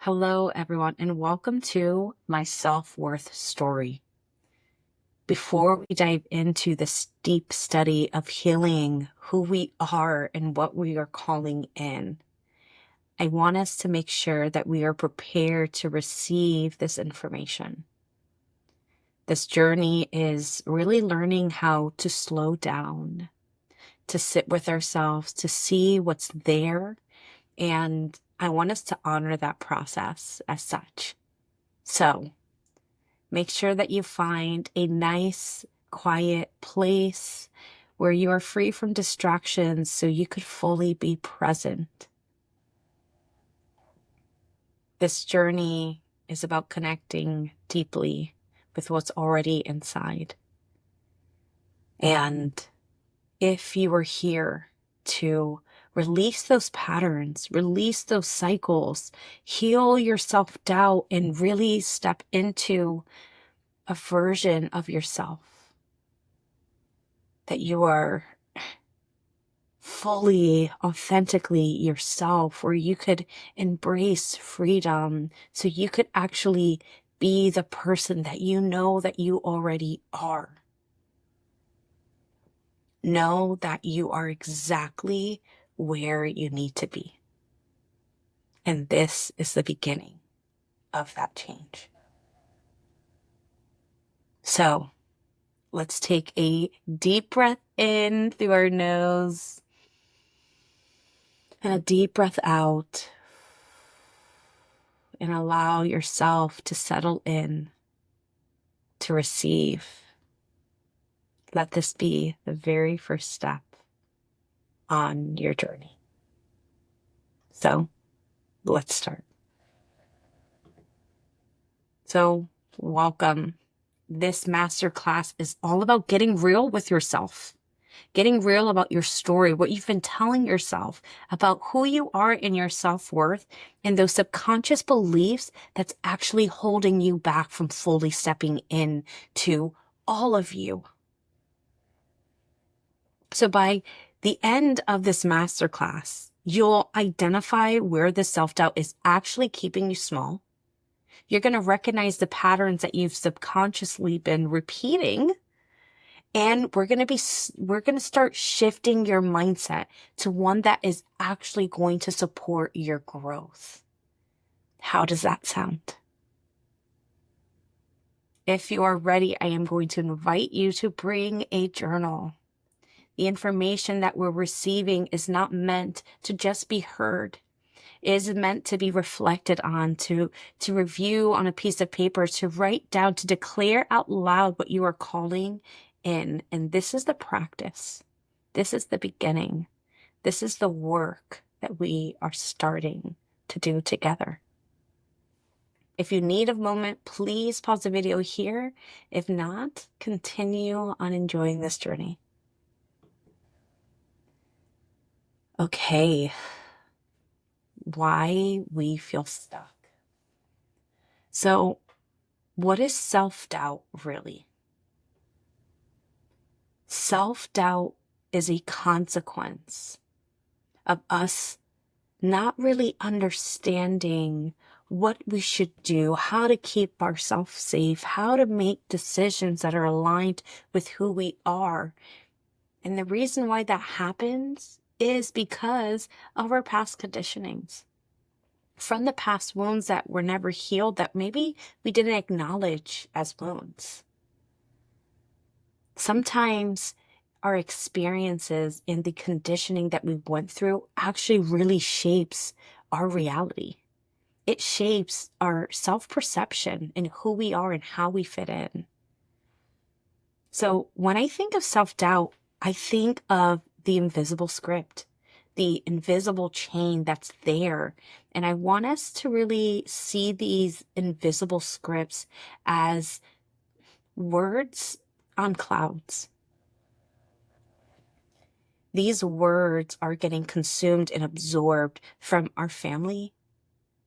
Hello, everyone, and welcome to my self-worth story. Before we dive into this deep study of healing who we are and what we are calling in, I want us to make sure that we are prepared to receive this information. This journey is really learning how to slow down, to sit with ourselves, to see what's there, and I want us to honor that process as such. So, make sure that you find a nice, quiet place where you are free from distractions so you could fully be present. This journey is about connecting deeply with what's already inside. And if you are here to release those patterns, release those cycles, heal your self-doubt, and really step into a version of yourself that you are fully, authentically yourself, where you could embrace freedom so you could actually be the person that you know that you already are. Know that you are exactly where you need to be. And this is the beginning of that change. So let's take a deep breath in through our nose and a deep breath out, and allow yourself to settle in, to receive. Let this be the very first step on your journey. So let's start. So welcome. This masterclass is all about getting real with yourself, getting real about your story, what you've been telling yourself about who you are in your self-worth, and those subconscious beliefs that's actually holding you back from fully stepping in to all of you. So by the end of this masterclass, you'll identify where the self-doubt is actually keeping you small. You're going to recognize the patterns that you've subconsciously been repeating. And we're going to start shifting your mindset to one that is actually going to support your growth. How does that sound? If you are ready, I am going to invite you to bring a journal. The information that we're receiving is not meant to just be heard. It is meant to be reflected on, to review on a piece of paper, to write down, to declare out loud what you are calling in. And this is the practice. This is the beginning. This is the work that we are starting to do together. If you need a moment, please pause the video here. If not, continue on enjoying this journey. Okay, why we feel stuck. So, what is self-doubt really? Self-doubt is a consequence of us not really understanding what we should do, how to keep ourselves safe, how to make decisions that are aligned with who we are. And the reason why that happens is because of our past conditionings. From the past wounds that were never healed, that maybe we didn't acknowledge as wounds. Sometimes our experiences and the conditioning that we went through actually really shapes our reality. It shapes our self-perception and who we are and how we fit in. So when I think of self-doubt, I think of the invisible script, the invisible chain that's there. And I want us to really see these invisible scripts as words on clouds. These words are getting consumed and absorbed from our family,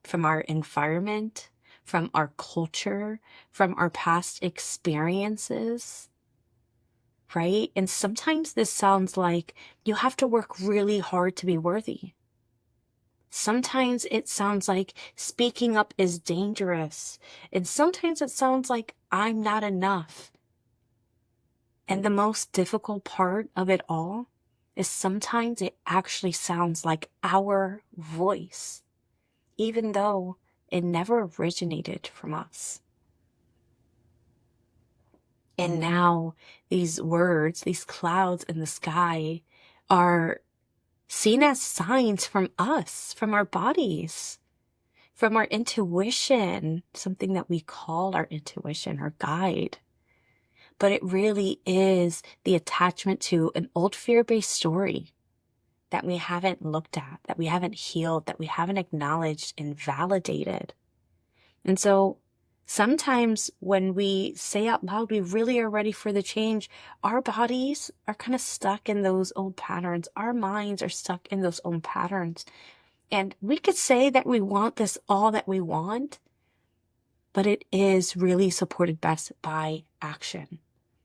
from our environment, from our culture, from our past experiences, right? And sometimes this sounds like you have to work really hard to be worthy. Sometimes it sounds like speaking up is dangerous. And sometimes it sounds like I'm not enough. And the most difficult part of it all is sometimes it actually sounds like our voice, even though it never originated from us. And now these words, these clouds in the sky, are seen as signs from us, from our bodies, from our intuition, something that we call our intuition, our guide. But it really is the attachment to an old fear-based story that we haven't looked at, that we haven't healed, that we haven't acknowledged and validated. And so sometimes when we say out loud, we really are ready for the change, our bodies are kind of stuck in those old patterns. Our minds are stuck in those old patterns. And we could say that we want this all that we want, but it is really supported best by action.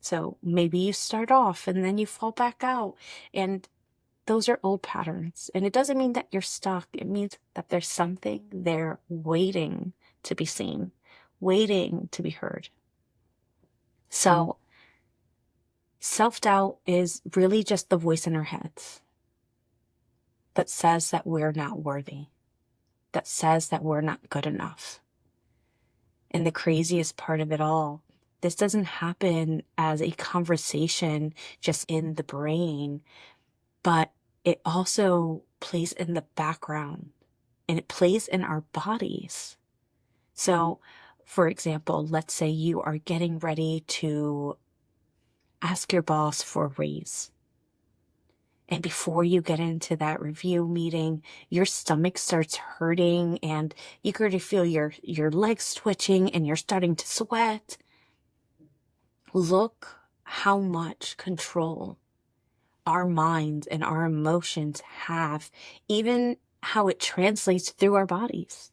So maybe you start off and then you fall back out, and those are old patterns. And it doesn't mean that you're stuck. It means that there's something there waiting to be seen, waiting to be heard. So self-doubt is really just the voice in our heads that says that we're not worthy, that says that we're not good enough. And the craziest part of it all, this doesn't happen as a conversation just in the brain, but it also plays in the background and it plays in our bodies. So, for example, let's say you are getting ready to ask your boss for a raise. And before you get into that review meeting, your stomach starts hurting and you can feel your legs twitching and you're starting to sweat. Look how much control our minds and our emotions have, even how it translates through our bodies.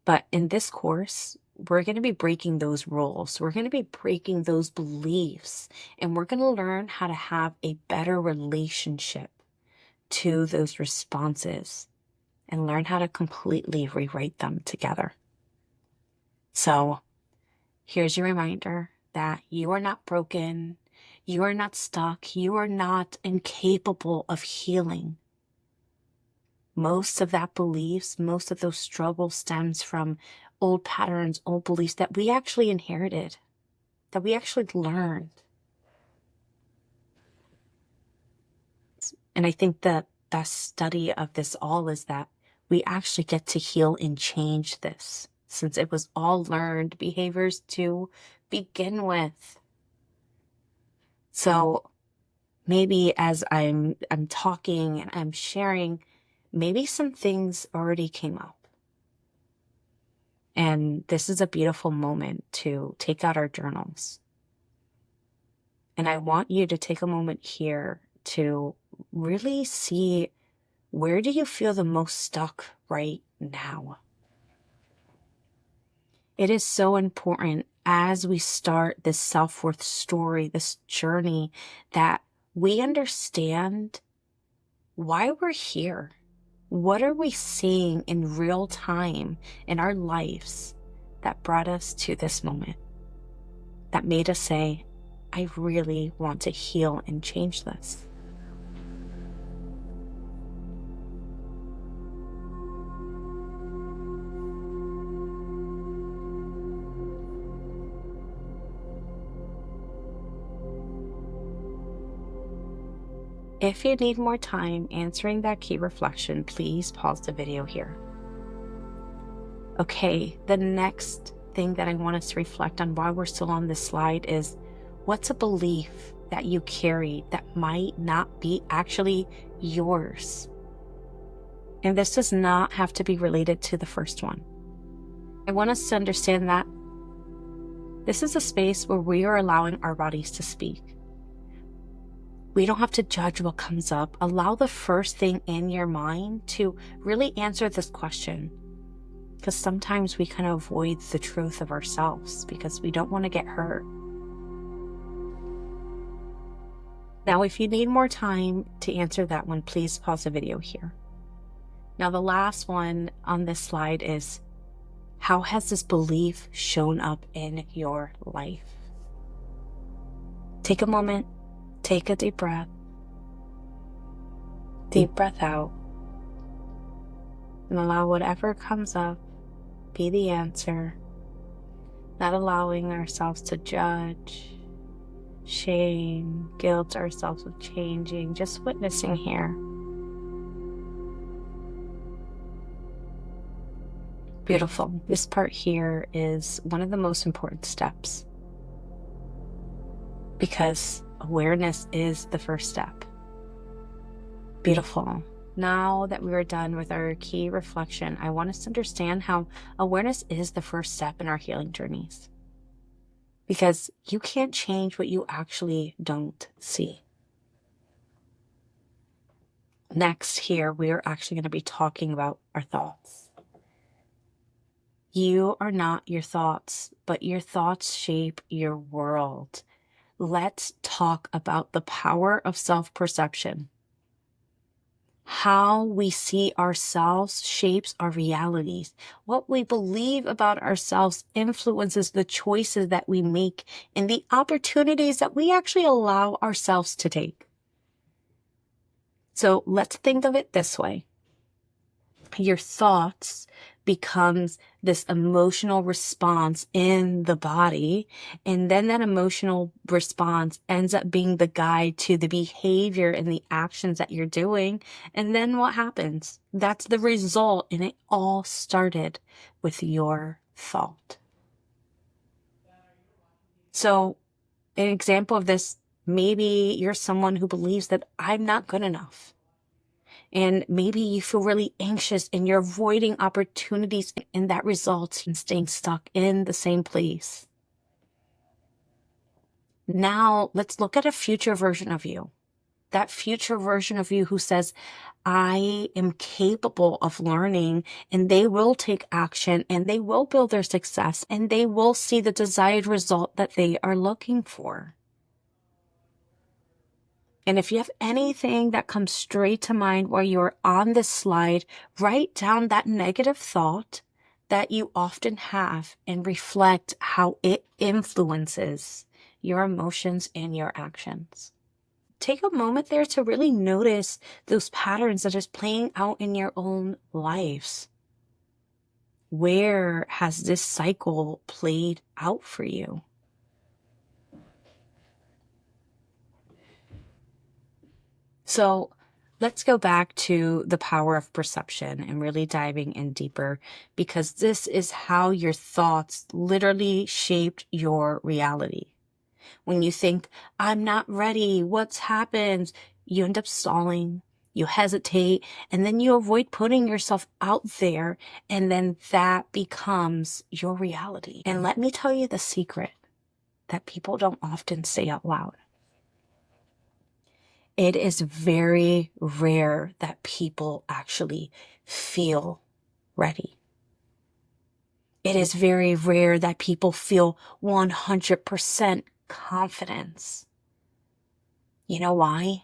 But in this course, we're going to be breaking those rules. We're going to be breaking those beliefs, and we're going to learn how to have a better relationship to those responses and learn how to completely rewrite them together. So here's your reminder that you are not broken. You are not stuck. You are not incapable of healing. Most of that beliefs, most of those struggles stems from old patterns, old beliefs that we actually inherited, that we actually learned. And I think the best study of this all is that we actually get to heal and change this, since it was all learned behaviors to begin with. So maybe as I'm talking and I'm sharing, maybe some things already came up. And this is a beautiful moment to take out our journals. And I want you to take a moment here to really see, where do you feel the most stuck right now? It is so important as we start this self-worth story, this journey, that we understand why we're here. What are we seeing in real time in our lives that brought us to this moment, that made us say, I really want to heal and change this? If you need more time answering that key reflection, please pause the video here. Okay, the next thing that I want us to reflect on while we're still on this slide is, what's a belief that you carry that might not be actually yours? And this does not have to be related to the first one. I want us to understand that this is a space where we are allowing our bodies to speak. We don't have to judge what comes up. Allow the first thing in your mind to really answer this question. Because sometimes we kind of avoid the truth of ourselves because we don't want to get hurt. Now, if you need more time to answer that one, please pause the video here. Now, the last one on this slide is, how has this belief shown up in your life? Take a moment, take a deep breath out, and allow whatever comes up be the answer, not allowing ourselves to judge, shame, guilt ourselves with changing, just witnessing here. Beautiful. This part here is one of the most important steps because awareness is the first step. Beautiful. Now that we are done with our key reflection, I want us to understand how awareness is the first step in our healing journeys. Because you can't change what you actually don't see. Next here, we are actually going to be talking about our thoughts. You are not your thoughts, but your thoughts shape your world. Let's talk about the power of self-perception. How we see ourselves shapes our realities. What we believe about ourselves influences the choices that we make and the opportunities that we actually allow ourselves to take. So let's think of it this way. Your thoughts becomes this emotional response in the body, and then that emotional response ends up being the guide to the behavior and the actions that you're doing. And then what happens? That's the result, and it all started with your thought. So an example of this, maybe you're someone who believes that I'm not good enough. And maybe you feel really anxious and you're avoiding opportunities, and that results in staying stuck in the same place. Now, let's look at a future version of you. That future version of you who says, I am capable of learning, and they will take action and they will build their success and they will see the desired result that they are looking for. And if you have anything that comes straight to mind while you're on this slide, write down that negative thought that you often have and reflect how it influences your emotions and your actions. Take a moment there to really notice those patterns that is playing out in your own lives. Where has this cycle played out for you? So let's go back to the power of perception and really diving in deeper, because this is how your thoughts literally shaped your reality. When you think, I'm not ready, what's happened? You end up stalling, you hesitate, and then you avoid putting yourself out there, and then that becomes your reality. And let me tell you the secret that people don't often say out loud. It is very rare that people actually feel ready. It is very rare that people feel 100% confidence. You know why?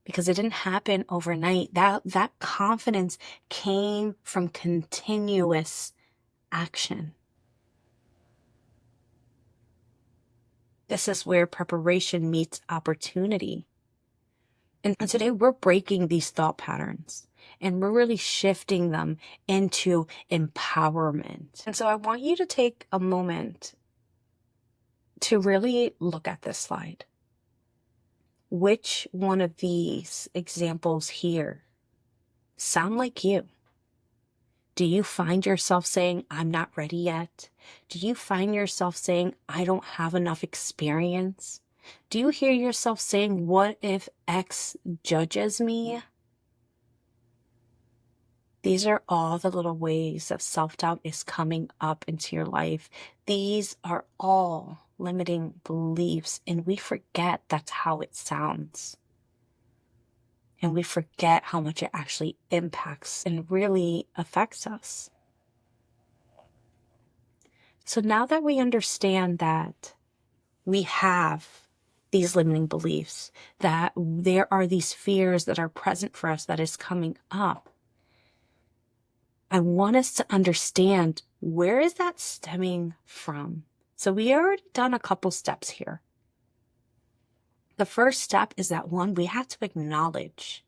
Because it didn't happen overnight. That confidence came from continuous action. This is where preparation meets opportunity. And today we're breaking these thought patterns and we're really shifting them into empowerment. And so I want you to take a moment to really look at this slide. Which one of these examples here sound like you? Do you find yourself saying, I'm not ready yet? Do you find yourself saying, I don't have enough experience? Do you hear yourself saying, what if X judges me? These are all the little ways that self-doubt is coming up into your life. These are all limiting beliefs, and we forget that's how it sounds. And we forget how much it actually impacts and really affects us. So now that we understand that we have these limiting beliefs, that there are these fears that are present for us that is coming up. I want us to understand, where is that stemming from? So we already done a couple steps here. The first step is that one, we have to acknowledge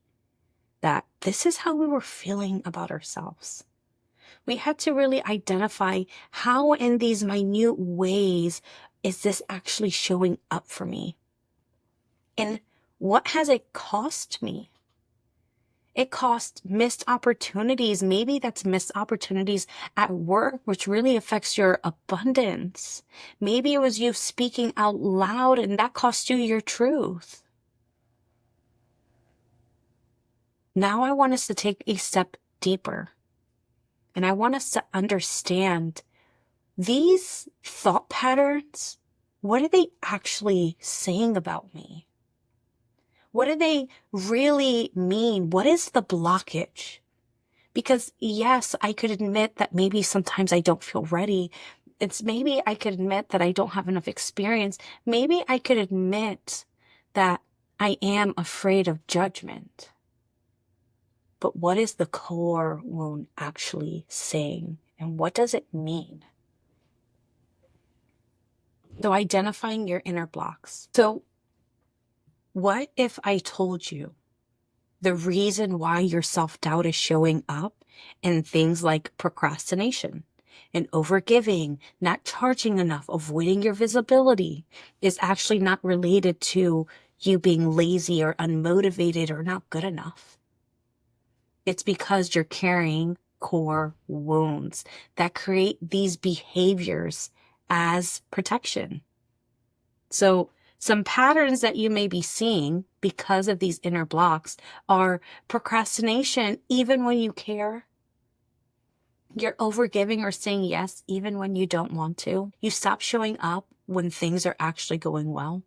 that this is how we were feeling about ourselves. We had to really identify, how in these minute ways is this actually showing up for me? And what has it cost me? It cost missed opportunities. Maybe that's missed opportunities at work, which really affects your abundance. Maybe it was you speaking out loud and that cost you your truth. Now I want us to take a step deeper. And I want us to understand these thought patterns. What are they actually saying about me? What do they really mean? What is the blockage? Because yes, I could admit that maybe sometimes I don't feel ready. Maybe I could admit that I don't have enough experience. Maybe I could admit that I am afraid of judgment. But what is the core wound actually saying? And what does it mean? So identifying your inner blocks. So what if I told you the reason why your self-doubt is showing up in things like procrastination and overgiving, not charging enough, avoiding your visibility, is actually not related to you being lazy or unmotivated or not good enough? It's because you're carrying core wounds that create these behaviors as protection. So some patterns that you may be seeing because of these inner blocks are procrastination, even when you care. You're overgiving or saying yes, even when you don't want to. You stop showing up when things are actually going well.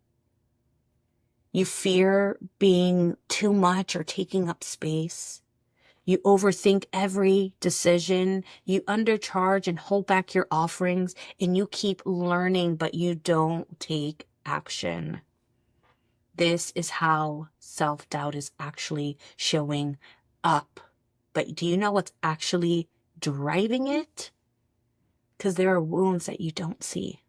You fear being too much or taking up space. You overthink every decision. You undercharge and hold back your offerings, and you keep learning, but you don't take action. This is how self-doubt is actually showing up. But do you know what's actually driving it? Because there are wounds that you don't see.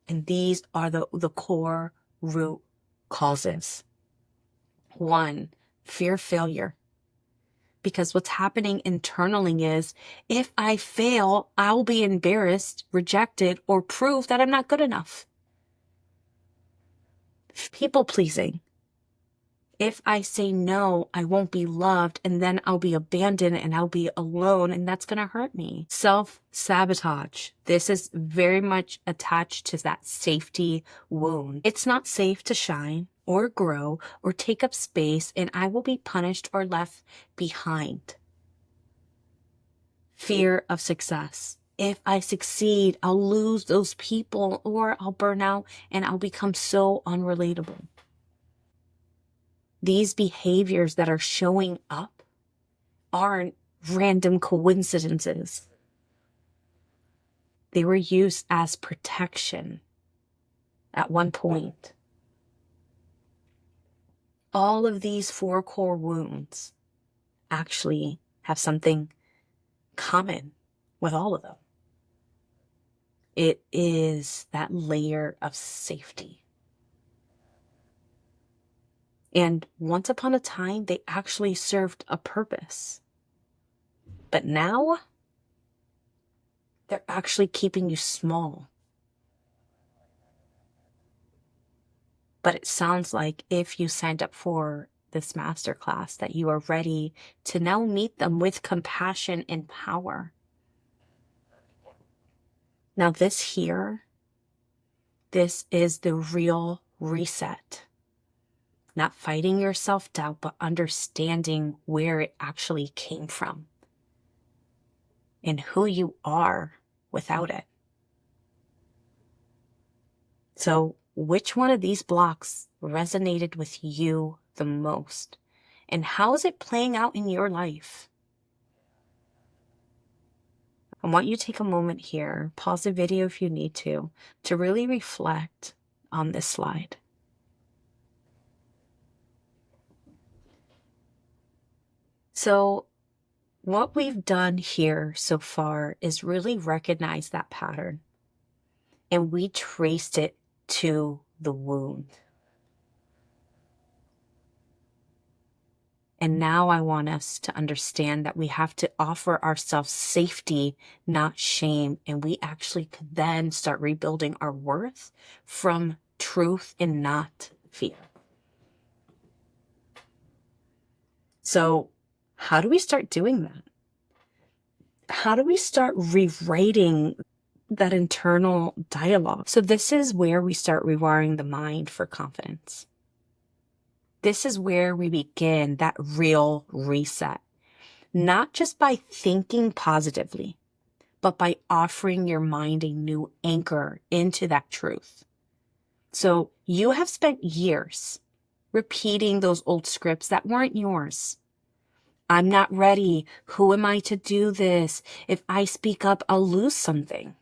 And these are the core root causes. One, fear of failure. Because what's happening internally is, if I fail, I'll be embarrassed, rejected, or prove that I'm not good enough. People pleasing. If I say no, I won't be loved, and then I'll be abandoned and I'll be alone, and that's going to hurt me. Self-sabotage. This is very much attached to that safety wound. It's not safe to shine or grow or take up space, and I will be punished or left behind. Fear of success. If I succeed, I'll lose those people, or I'll burn out and I'll become so unrelatable. These behaviors that are showing up aren't random coincidences. They were used as protection at one point. All of these 4 core wounds actually have something common with all of them. It is that layer of safety. And once upon a time, they actually served a purpose. But now, they're actually keeping you small. But it sounds like if you signed up for this masterclass, that you are ready to now meet them with compassion and power. Now this is the real reset. Not fighting your self-doubt, but understanding where it actually came from and who you are without it. So which one of these blocks resonated with you the most? And how is it playing out in your life? I want you to take a moment here, pause the video if you need to really reflect on this slide. So what we've done here so far is really recognize that pattern, and we traced it to the wound. And now I want us to understand that we have to offer ourselves safety, not shame. And we actually could then start rebuilding our worth from truth and not fear. So, how do we start doing that? How do we start rewriting that internal dialogue? So, this is where we start rewiring the mind for confidence. This is where we begin that real reset. Not just by thinking positively, but by offering your mind a new anchor into that truth. So you have spent years repeating those old scripts that weren't yours. I'm not ready. Who am I to do this? If I speak up, I'll lose something.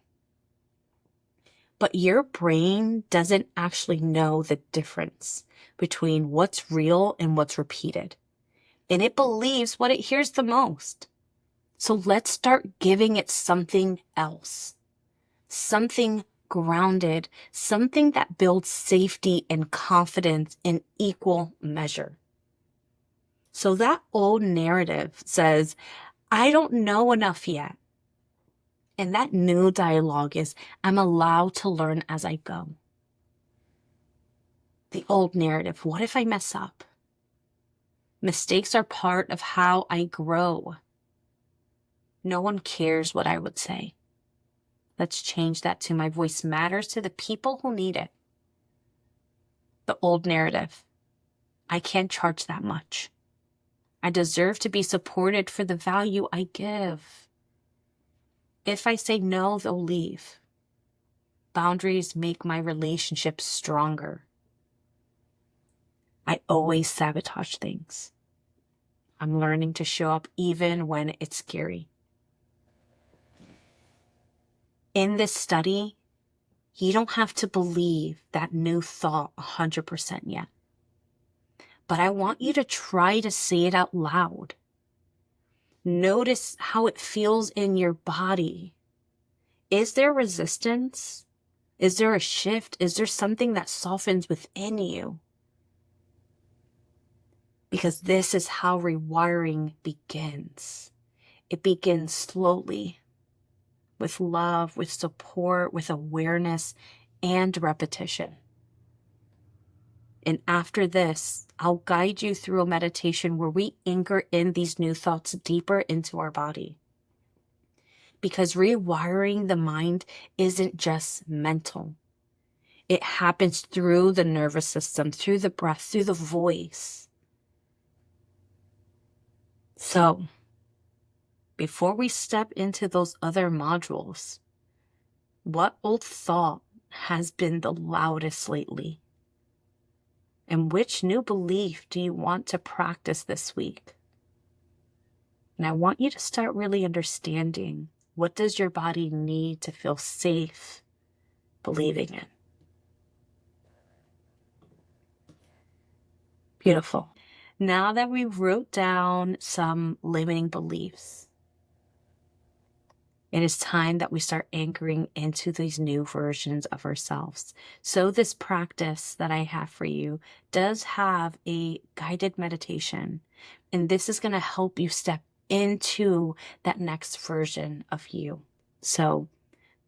But your brain doesn't actually know the difference between what's real and what's repeated. And it believes what it hears the most. So let's start giving it something else, something grounded, something that builds safety and confidence in equal measure. So that old narrative says, I don't know enough yet. And that new dialogue is, I'm allowed to learn as I go. The old narrative, what if I mess up? Mistakes are part of how I grow. No one cares what I would say. Let's change that to my voice matters to the people who need it. The old narrative, I can't charge that much. I deserve to be supported for the value I give. If I say no, they'll leave. Boundaries make my relationships stronger. I always sabotage things. I'm learning to show up even when it's scary. In this study, you don't have to believe that new thought 100% yet. But I want you to try to say it out loud. Notice how it feels in your body. Is there resistance? Is there a shift? Is there something that softens within you? Because this is how rewiring begins. It begins slowly, with love, with support, with awareness, and repetition. And after this, I'll guide you through a meditation where we anchor in these new thoughts deeper into our body. Because rewiring the mind isn't just mental. It happens through the nervous system, through the breath, through the voice. So, before we step into those other modules, what old thought has been the loudest lately? And which new belief do you want to practice this week? And I want you to start really understanding, what does your body need to feel safe believing in? Beautiful. Now that we've wrote down some limiting beliefs, it is time that we start anchoring into these new versions of ourselves. So this practice that I have for you does have a guided meditation, and this is going to help you step into that next version of you. So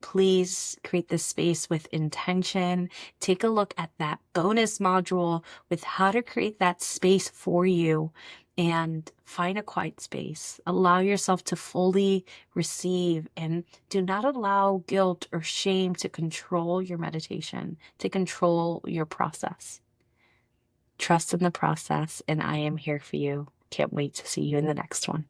please create this space with intention. Take a look at that bonus module with how to create that space for you, and find a quiet space. Allow yourself to fully receive, and do not allow guilt or shame to control your meditation, to control your process. Trust in the process, and I am here for you. Can't wait to see you in the next one.